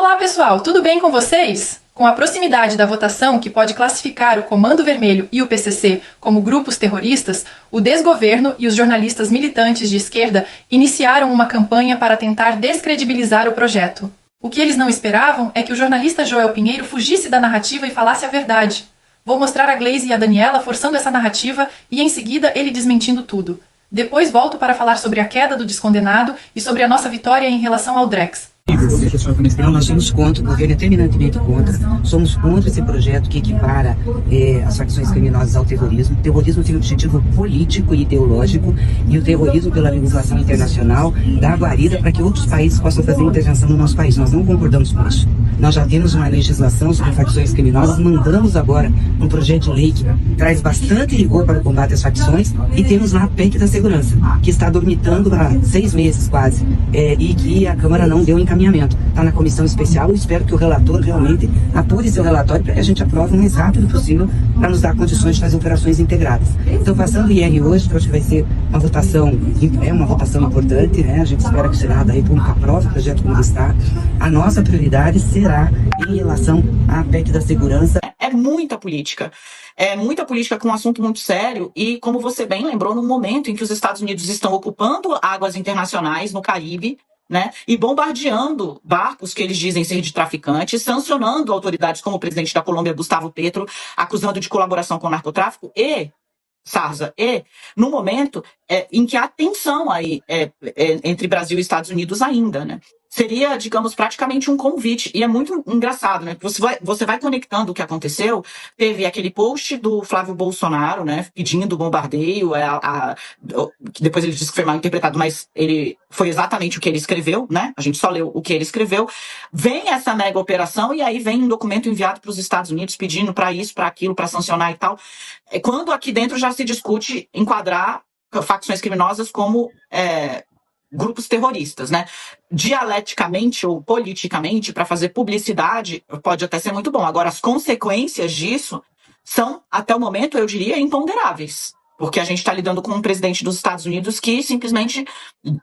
Olá pessoal, tudo bem com vocês? Com a proximidade da votação que pode classificar o Comando Vermelho e o PCC como grupos terroristas, o desgoverno e os jornalistas militantes de esquerda iniciaram uma campanha para tentar descredibilizar o projeto. O que eles não esperavam é que o jornalista Joel Pinheiro fugisse da narrativa e falasse a verdade. Vou mostrar a Glaze e a Daniela forçando essa narrativa e em seguida ele desmentindo tudo. Depois volto para falar sobre a queda do descondenado e sobre a nossa vitória em relação ao Drex. Nós somos contra, o governo é terminantemente contra, somos contra esse projeto que equipara as facções criminosas ao terrorismo. O terrorismo tem um objetivo político e ideológico, e o terrorismo, pela legislação internacional, dá guarida para que outros países possam fazer intervenção no nosso país. Nós não concordamos com isso. Nós já temos uma legislação sobre facções criminosas, mandamos agora um projeto de lei que traz bastante rigor para o combate às facções, e temos lá a PEC da segurança, que está dormitando há 6 meses quase, e que a Câmara não deu encaminhamento. Está na comissão especial. Eu espero que o relator realmente apure seu relatório para que a gente aprove o mais rápido possível, para nos dar condições de fazer operações integradas. Então, passando o IR hoje, que eu acho que vai ser uma votação importante, né? A gente espera que o Senado da República aprove o projeto como está. A nossa prioridade será em relação à PEC da segurança. É muita política. É muita política com um assunto muito sério e, como você bem lembrou, no momento em que os Estados Unidos estão ocupando águas internacionais no Caribe, né, e bombardeando barcos que eles dizem ser de traficantes, sancionando autoridades como o presidente da Colômbia, Gustavo Petro, acusando de colaboração com o narcotráfico Sarza, no momento em que há tensão aí entre Brasil e Estados Unidos ainda, né? Seria, digamos, praticamente um convite. E é muito engraçado, né? Você vai conectando o que aconteceu. Teve aquele post do Flávio Bolsonaro, né? Pedindo bombardeio. Que depois ele disse que foi mal interpretado, mas ele foi exatamente o que ele escreveu, né? A gente só leu o que ele escreveu. Vem essa mega operação e aí vem um documento enviado para os Estados Unidos pedindo para isso, para aquilo, para sancionar e tal. Quando aqui dentro já se discute enquadrar facções criminosas como grupos terroristas, né? Dialeticamente ou politicamente, para fazer publicidade, pode até ser muito bom. Agora, as consequências disso são, até o momento, eu diria, imponderáveis. Porque a gente está lidando com um presidente dos Estados Unidos que simplesmente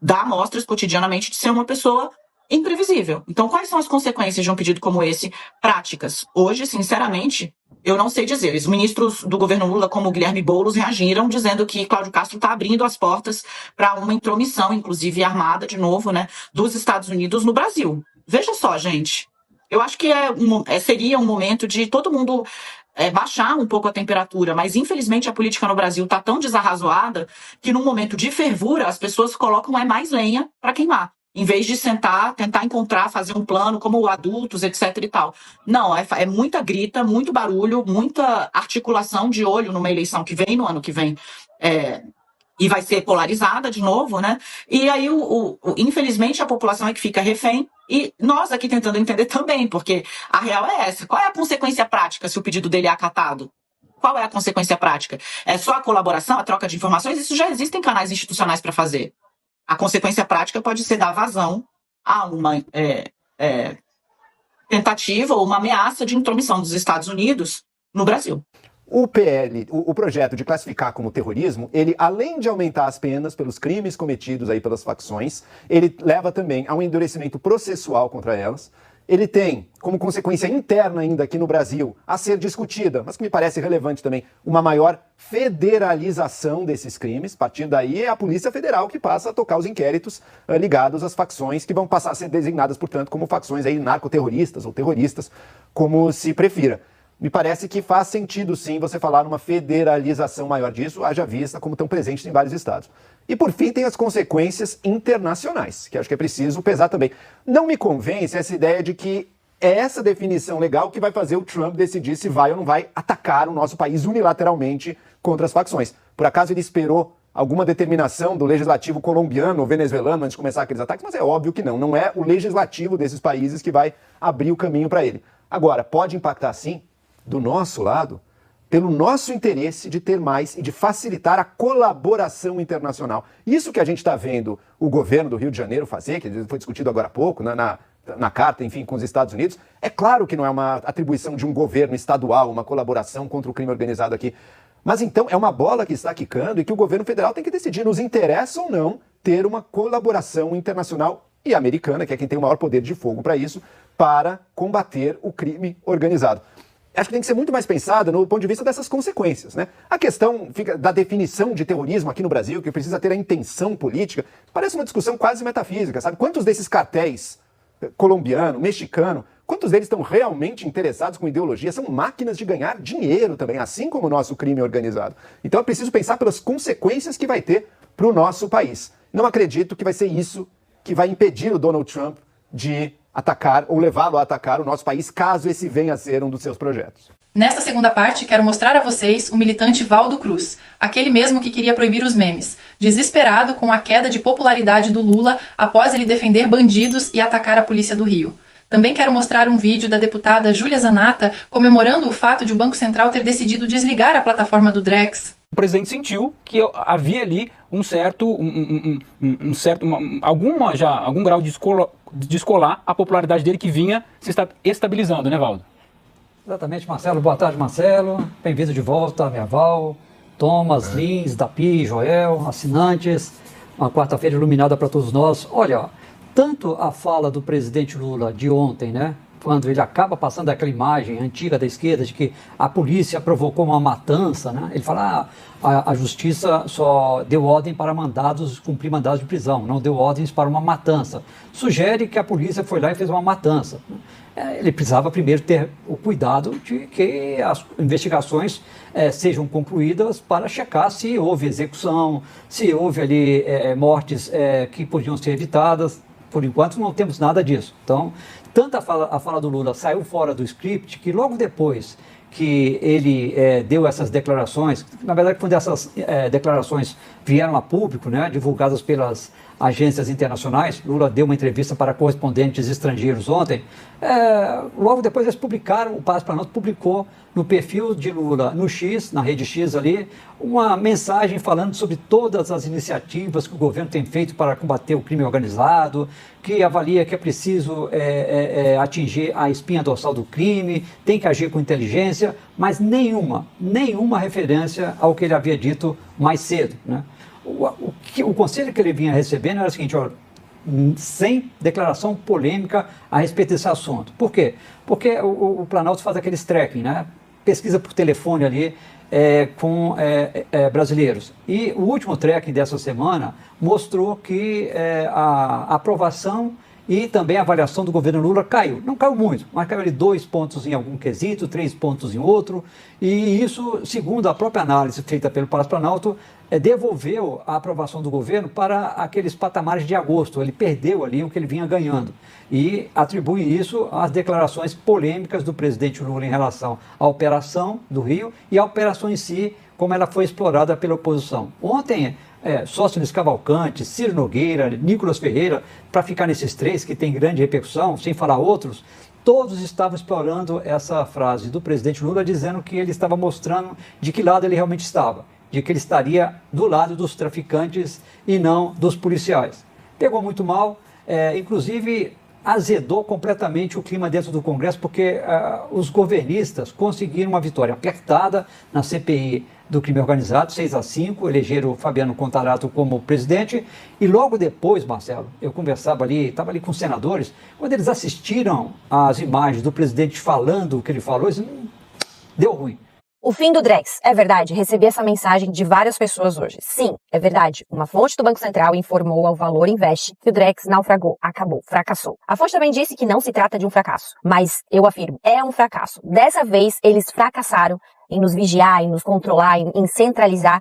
dá amostras cotidianamente de ser uma pessoa imprevisível. Então, quais são as consequências de um pedido como esse? Práticas. Hoje, sinceramente, eu não sei dizer. Os ministros do governo Lula, como o Guilherme Boulos, reagiram dizendo que Cláudio Castro está abrindo as portas para uma intromissão, inclusive armada, de novo, né, dos Estados Unidos no Brasil. Veja só, gente. Eu acho que seria um momento de todo mundo baixar um pouco a temperatura, mas infelizmente a política no Brasil está tão desarrazoada que num momento de fervura as pessoas colocam mais lenha para queimar. Em vez de sentar, tentar encontrar, fazer um plano como adultos, etc e tal. Não, é muita grita, muito barulho, muita articulação de olho numa eleição que vem no ano que vem. E vai ser polarizada de novo, né? E aí, infelizmente, a população é que fica refém. E nós aqui tentando entender também, porque a real é essa. Qual é a consequência prática se o pedido dele é acatado? Qual é a consequência prática? É só a colaboração, a troca de informações? Isso já existem canais institucionais para fazer. A consequência prática pode ser dar vazão a uma tentativa ou uma ameaça de intromissão dos Estados Unidos no Brasil. O PL, o projeto de classificar como terrorismo, ele, além de aumentar as penas pelos crimes cometidos aí pelas facções, ele leva também a um endurecimento processual contra elas. Ele tem, como consequência interna ainda aqui no Brasil, a ser discutida, mas que me parece relevante também, uma maior federalização desses crimes. A partir daí é a Polícia Federal que passa a tocar os inquéritos ligados às facções que vão passar a ser designadas, portanto, como facções aí narcoterroristas ou terroristas, como se prefira. Me parece que faz sentido, sim, você falar numa federalização maior disso, haja vista como estão presentes em vários estados. E, por fim, tem as consequências internacionais, que acho que é preciso pesar também. Não me convence essa ideia de que é essa definição legal que vai fazer o Trump decidir se vai ou não vai atacar o nosso país unilateralmente contra as facções. Por acaso ele esperou alguma determinação do legislativo colombiano ou venezuelano antes de começar aqueles ataques? Mas é óbvio que não. Não é o legislativo desses países que vai abrir o caminho para ele. Agora, pode impactar, sim, do nosso lado, pelo nosso interesse de ter mais e de facilitar a colaboração internacional. Isso que a gente está vendo o governo do Rio de Janeiro fazer, que foi discutido agora há pouco, na carta, enfim, com os Estados Unidos, é claro que não é uma atribuição de um governo estadual, uma colaboração contra o crime organizado aqui. Mas então é uma bola que está quicando e que o governo federal tem que decidir, nos interessa ou não ter uma colaboração internacional e a americana, que é quem tem o maior poder de fogo para isso, para combater o crime organizado. Acho que tem que ser muito mais pensada no ponto de vista dessas consequências, né? A questão da definição de terrorismo aqui no Brasil, que precisa ter a intenção política, parece uma discussão quase metafísica, sabe? Quantos desses cartéis, colombiano, mexicano, quantos deles estão realmente interessados com ideologia? São máquinas de ganhar dinheiro também, assim como o nosso crime organizado. Então é preciso pensar pelas consequências que vai ter para o nosso país. Não acredito que vai ser isso que vai impedir o Donald Trump de atacar ou levá-lo a atacar o nosso país, caso esse venha a ser um dos seus projetos. Nesta segunda parte, quero mostrar a vocês o militante Valdo Cruz, aquele mesmo que queria proibir os memes, desesperado com a queda de popularidade do Lula após ele defender bandidos e atacar a polícia do Rio. Também quero mostrar um vídeo da deputada Júlia Zanata comemorando o fato de o Banco Central ter decidido desligar a plataforma do Drex. O presidente sentiu que havia ali algum grau de descolar a popularidade dele que vinha se estabilizando, né, Valdo? Exatamente, Marcelo. Boa tarde, Marcelo. Bem-vindo de volta, minha Val, Thomas, Lins, Dapi, Joel, assinantes. Uma quarta-feira iluminada para todos nós. Olha, tanto a fala do presidente Lula de ontem, né? Quando ele acaba passando aquela imagem antiga da esquerda de que a polícia provocou uma matança, né? Ele fala, a justiça só deu ordem para cumprir mandados de prisão, não deu ordens para uma matança. Sugere que a polícia foi lá e fez uma matança. Ele precisava primeiro ter o cuidado de que as investigações sejam concluídas para checar se houve execução, se houve ali mortes que podiam ser evitadas. Por enquanto não temos nada disso. Então, tanto a fala do Lula saiu fora do script que logo depois que ele deu essas declarações, na verdade quando essas declarações vieram a público, né, divulgadas pelas agências internacionais, Lula deu uma entrevista para correspondentes estrangeiros ontem, logo depois eles publicaram, o Palácio do Planalto publicou no perfil de Lula, no X, na rede X ali, uma mensagem falando sobre todas as iniciativas que o governo tem feito para combater o crime organizado, que avalia que é preciso atingir a espinha dorsal do crime, tem que agir com inteligência, mas nenhuma referência ao que ele havia dito mais cedo, né? O conselho que ele vinha recebendo era o seguinte, olha, sem declaração polêmica a respeito desse assunto. Por quê? Porque o Planalto faz aqueles tracking, né? Pesquisa por telefone ali com brasileiros. E o último tracking dessa semana mostrou que a aprovação e também a avaliação do governo Lula caiu. Não caiu muito, mas caiu ali 2 pontos em algum quesito, 3 pontos em outro. E isso, segundo a própria análise feita pelo Palácio Planalto, devolveu a aprovação do governo para aqueles patamares de agosto. Ele perdeu ali o que ele vinha ganhando. E atribui isso às declarações polêmicas do presidente Lula em relação à operação do Rio e à operação em si, como ela foi explorada pela oposição. Ontem, Sóstenes Cavalcante, Ciro Nogueira, Nicolas Ferreira, para ficar nesses três que tem grande repercussão, sem falar outros, todos estavam explorando essa frase do presidente Lula, dizendo que ele estava mostrando de que lado ele realmente estava, de que ele estaria do lado dos traficantes e não dos policiais. Pegou muito mal, inclusive azedou completamente o clima dentro do Congresso, porque os governistas conseguiram uma vitória apertada na CPI do crime organizado, 6-5, elegeram o Fabiano Contarato como presidente, e logo depois, Marcelo, eu estava ali com os senadores, quando eles assistiram às imagens do presidente falando o que ele falou, eles, deu ruim. O fim do Drex, é verdade, recebi essa mensagem de várias pessoas hoje. Sim, é verdade, uma fonte do Banco Central informou ao Valor Invest que o Drex naufragou, acabou, fracassou. A fonte também disse que não se trata de um fracasso, mas eu afirmo, é um fracasso. Dessa vez, eles fracassaram em nos vigiar, em nos controlar, em centralizar,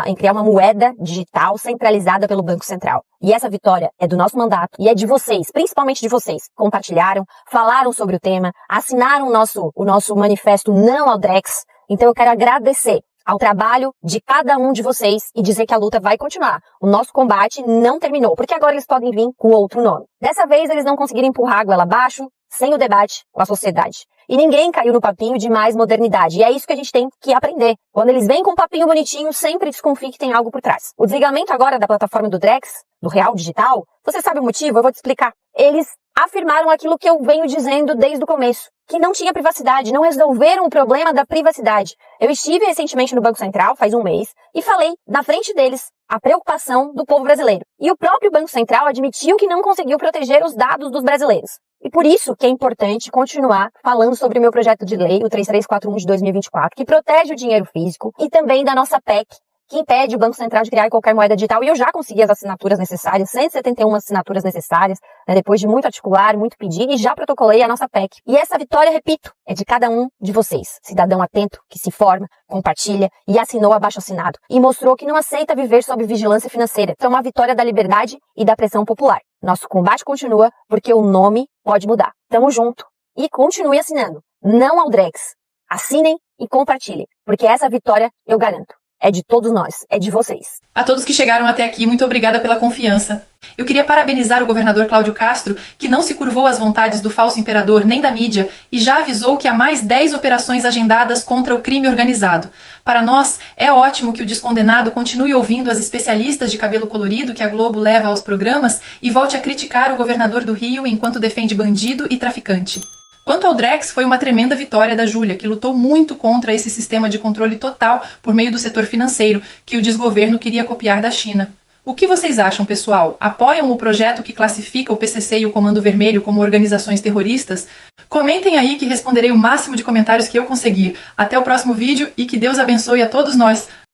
em criar uma moeda digital centralizada pelo Banco Central. E essa vitória é do nosso mandato e é de vocês, principalmente de vocês. Compartilharam, falaram sobre o tema, assinaram o nosso manifesto Não ao Drex. Então eu quero agradecer ao trabalho de cada um de vocês e dizer que a luta vai continuar. O nosso combate não terminou, porque agora eles podem vir com outro nome. Dessa vez eles não conseguiram empurrar a goela abaixo, sem o debate com a sociedade. E ninguém caiu no papinho de mais modernidade. E é isso que a gente tem que aprender. Quando eles vêm com um papinho bonitinho, sempre desconfie que tem algo por trás. O desligamento agora da plataforma do Drex, do Real Digital, você sabe o motivo? Eu vou te explicar. Eles afirmaram aquilo que eu venho dizendo desde o começo. que não tinha privacidade, não resolveram o problema da privacidade. Eu estive recentemente no Banco Central, faz um mês, e falei na frente deles a preocupação do povo brasileiro. E o próprio Banco Central admitiu que não conseguiu proteger os dados dos brasileiros. E por isso que é importante continuar falando sobre o meu projeto de lei, o 3341 de 2024, que protege o dinheiro físico, e também da nossa PEC, que impede o Banco Central de criar qualquer moeda digital. E eu já consegui as assinaturas necessárias, 171 assinaturas necessárias, né, depois de muito articular, muito pedir, e já protocolei a nossa PEC. E essa vitória, repito, é de cada um de vocês, cidadão atento, que se informa, compartilha e assinou abaixo-assinado. E mostrou que não aceita viver sob vigilância financeira. Então é uma vitória da liberdade e da pressão popular. Nosso combate continua porque o nome pode mudar. Tamo junto. E continue assinando. Não ao Drex. Assinem e compartilhem, porque essa vitória eu garanto. É de todos nós, é de vocês. A todos que chegaram até aqui, muito obrigada pela confiança. Eu queria parabenizar o governador Cláudio Castro, que não se curvou às vontades do falso imperador nem da mídia e já avisou que há mais 10 operações agendadas contra o crime organizado. Para nós, é ótimo que o descondenado continue ouvindo as especialistas de cabelo colorido que a Globo leva aos programas e volte a criticar o governador do Rio enquanto defende bandido e traficante. Quanto ao Drex, foi uma tremenda vitória da Júlia, que lutou muito contra esse sistema de controle total por meio do setor financeiro, que o desgoverno queria copiar da China. O que vocês acham, pessoal? Apoiam o projeto que classifica o PCC e o Comando Vermelho como organizações terroristas? Comentem aí que responderei o máximo de comentários que eu conseguir. Até o próximo vídeo e que Deus abençoe a todos nós.